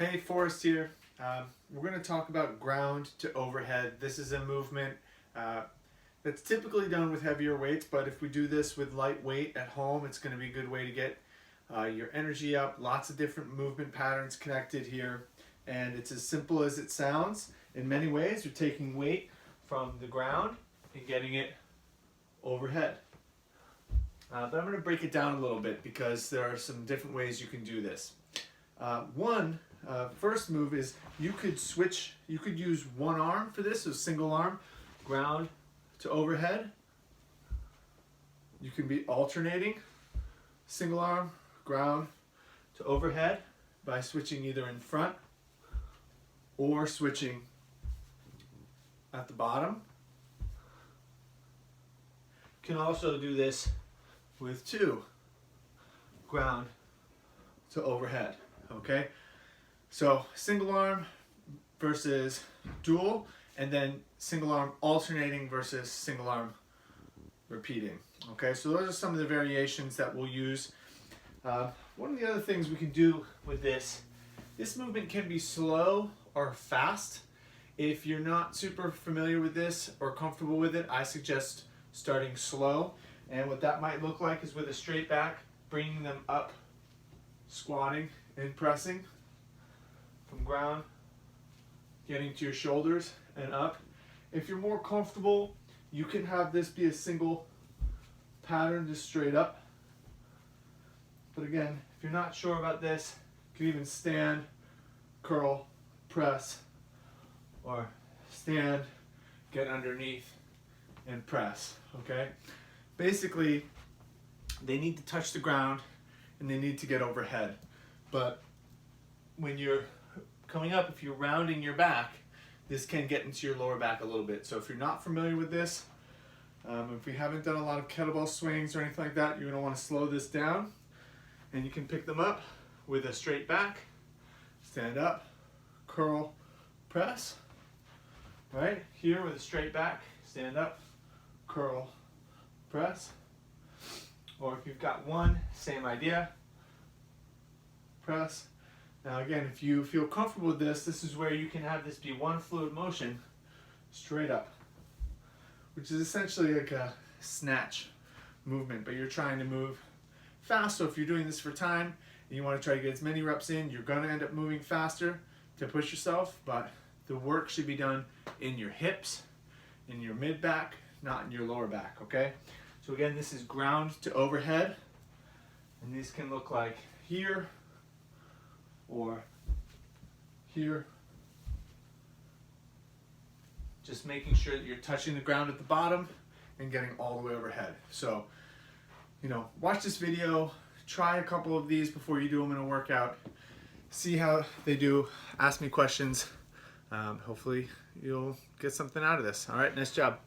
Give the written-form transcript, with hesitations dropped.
Hey, Forrest here. We're going to talk about ground to overhead. This is a movement uh, that's typically done with heavier weights, but if we do this with light weight at home, it's going to be a good way to get your energy up. Lots of different movement patterns connected here, and it's as simple as it sounds. In many ways, you're taking weight from the ground and getting it overhead. But I'm going to break it down a little bit because there are some different ways you can do this. First move is you could use one arm for this, so single arm, ground to overhead. You can be alternating single arm, ground to overhead by switching either in front or switching at the bottom. You can also do this with two, ground to overhead, okay? So single arm versus dual, and then single arm alternating versus single arm repeating. Okay, so those are some of the variations that we'll use. One of the other things we can do with this movement can be slow or fast. If you're not super familiar with this or comfortable with it, I suggest starting slow. And what that might look like is with a straight back, bringing them up, squatting and pressing. From ground, getting to your shoulders and up. If you're more comfortable, you can have this be a single pattern, just straight up. But again, if you're not sure about this, you can even stand, curl, press, or stand, get underneath, and press, okay? Basically, they need to touch the ground and they need to get overhead. But when you're coming up, if you're rounding your back, this can get into your lower back a little bit. So if you're not familiar with this, if you haven't done a lot of kettlebell swings or anything like that, you're gonna wanna slow this down, and you can pick them up with a straight back, stand up, curl, press, right? Here with a straight back, stand up, curl, press. Or if you've got one, same idea, press. Now again, if you feel comfortable with this, this is where you can have this be one fluid motion straight up, which is essentially like a snatch movement, but you're trying to move fast. So if you're doing this for time and you want to try to get as many reps in, you're going to end up moving faster to push yourself, but the work should be done in your hips, in your mid back, not in your lower back, okay? So again, this is ground to overhead, and these can look like here, or here. Just making sure that you're touching the ground at the bottom and getting all the way overhead. So, watch this video, try a couple of these before you do them in a workout, see how they do, ask me questions. Hopefully you'll get something out of this. All right, nice job.